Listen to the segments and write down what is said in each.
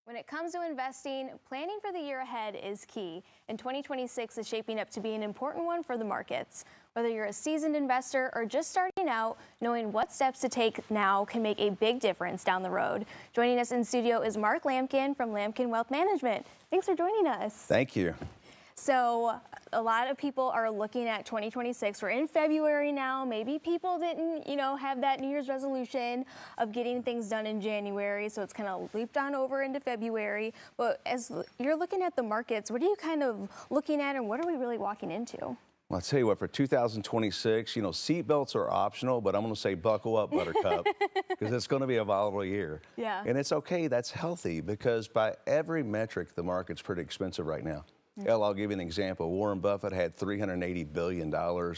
When it comes to investing, planning for the year ahead is key, and 2026 is shaping up to be an important one for the markets. Whether you're a seasoned investor or just starting out, knowing what steps to take now can make a big difference down the road. Joining us in studio is Mark Lamkin from Lamkin Wealth Management. Thanks for joining us. Thank you. So a lot of people are looking at 2026. We're in February now. Maybe people didn't, have that New Year's resolution of getting things done in January. So it's kind of leaped on over into February. But as you're looking at the markets, what are you kind of looking at and what are we really walking into? Well, I'll tell you what, for 2026, seatbelts are optional, but I'm going to say buckle up, Buttercup, because it's going to be a volatile year. Yeah. And it's okay. That's healthy because by every metric, the market's pretty expensive right now. Hell, I'll give you an example. Warren Buffett had $380 billion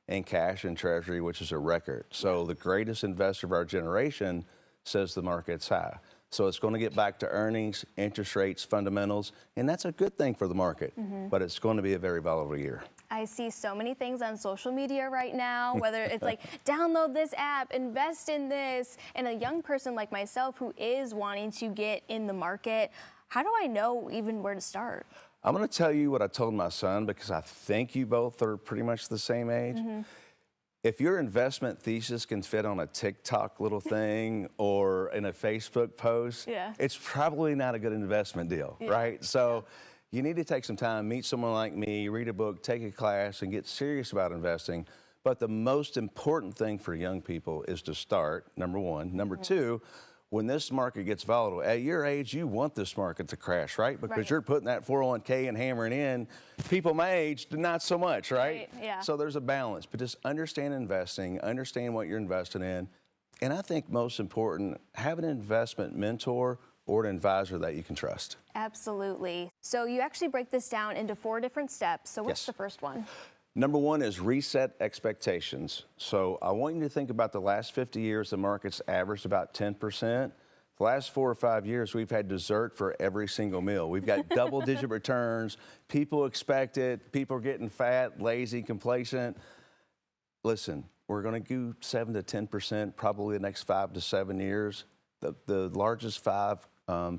in cash and treasury, which is a record. So the greatest investor of our generation says the market's high. So it's going to get back to earnings, interest rates, fundamentals, and that's a good thing for the market. But it's going to be a very volatile year. I see so many things on social media right now, whether it's like download this app, invest in this, and a young person like myself who is wanting to get in the market, how do I know even where to start? I'm going to tell you what I told my son because I think you both are pretty much the same age. If your investment thesis can fit on a TikTok little thing or in a Facebook post, it's probably not a good investment deal, right? So you need to take some time, meet someone like me, read a book, take a class, and get serious about investing. But the most important thing for young people is to start, number one. Number two, when this market gets volatile, at your age, you want this market to crash, right? Because you're putting that 401k and hammering in. People my age, not so much, right? Yeah. So there's a balance, but just understand investing, understand what you're investing in. And I think most important, have an investment mentor or an advisor that you can trust. Absolutely. So you actually break this down into 4 different steps. So what's the first one? Number one is reset expectations. So I want you to think about the last 50 years, the market's averaged about 10%. The last 4 or 5 years, we've had dessert for every single meal. We've got double-digit returns. People expect it. People are getting fat, lazy, complacent. Listen, we're going to do 7 to 10% probably the next 5 to 7 years. The largest 5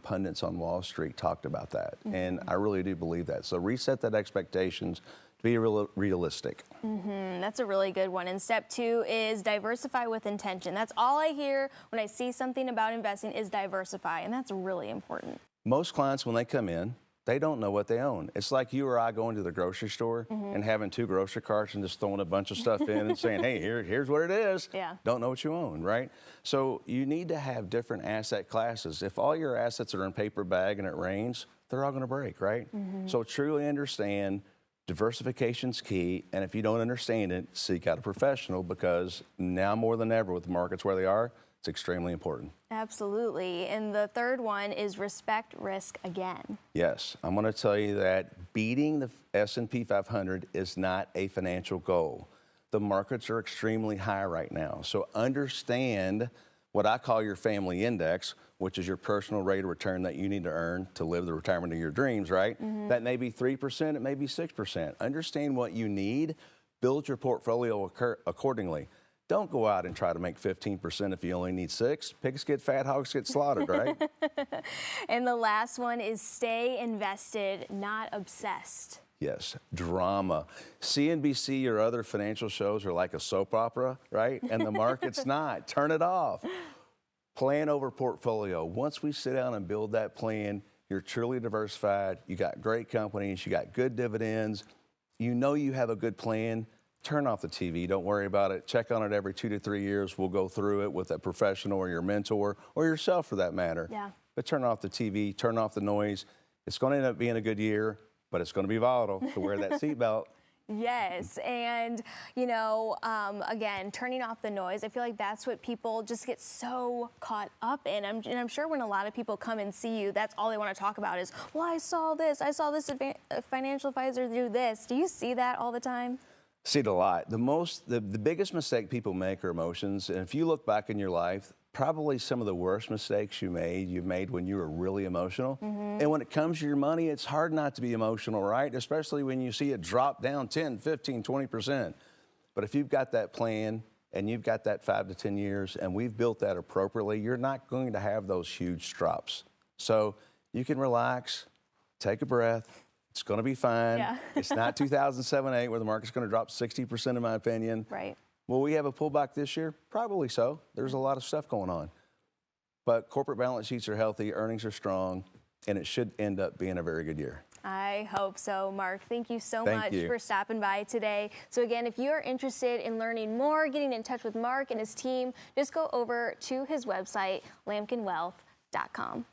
pundits on Wall Street talked about that, and I really do believe that. So reset that expectations. Be realistic. That's a really good one. And step 2 is diversify with intention. That's all I hear when I see something about investing is diversify, and that's really important. Most clients, when they come in, they don't know what they own. It's like you or I going to the grocery store and having 2 grocery carts and just throwing a bunch of stuff in and saying, hey, here's what it is. Don't know what you own, right? So you need to have different asset classes. If all your assets are in paper bag and it rains, they're all going to break, right? So truly understand diversification's key, and if you don't understand it, seek out a professional because now more than ever with the markets where they are, it's extremely important. Absolutely. And the third one is respect risk again. Yes, I'm going to tell you that beating the S&P 500 is not a financial goal. The markets are extremely high right now, so understand what I call your family index, which is your personal rate of return that you need to earn to live the retirement of your dreams, right? That may be 3%, it may be 6%. Understand what you need, build your portfolio accordingly. Don't go out and try to make 15% if you only need 6. Pigs get fat, hogs get slaughtered, right? And the last one is stay invested, not obsessed. Yes, drama. CNBC or other financial shows are like a soap opera, right? And the market's not. Turn it off. Plan over portfolio. Once we sit down and build that plan, you're truly diversified. You got great companies. You got good dividends. You know you have a good plan. Turn off the TV. Don't worry about it. Check on it every 2 to 3 years. We'll go through it with a professional or your mentor or yourself for that matter. But turn off the TV. Turn off the noise. It's going to end up being a good year, but it's going to be volatile, so wear that seatbelt. Yes, and again, turning off the noise. I feel like that's what people just get so caught up in. And I'm sure when a lot of people come and see you, that's all they want to talk about is, well, I saw this financial advisor do this. Do you see that all the time? See it a lot. The biggest mistake people make are emotions. And if you look back in your life, probably some of the worst mistakes you've made when you were really emotional. And when it comes to your money, it's hard not to be emotional, right? Especially when you see it drop down 10, 15, 20%. But if you've got that plan and you've got that 5 to 10 years and we've built that appropriately, you're not going to have those huge drops. So you can relax, take a breath. It's going to be fine. Yeah. It's not 2007-8 where the market's going to drop 60% in my opinion. Right. Will we have a pullback this year? Probably so. There's a lot of stuff going on. But corporate balance sheets are healthy, earnings are strong, and it should end up being a very good year. I hope so, Mark. Thank you so Thank much you. for stopping by today. So again, if you are interested in learning more, getting in touch with Mark and his team, just go over to his website, lamkinwealth.com.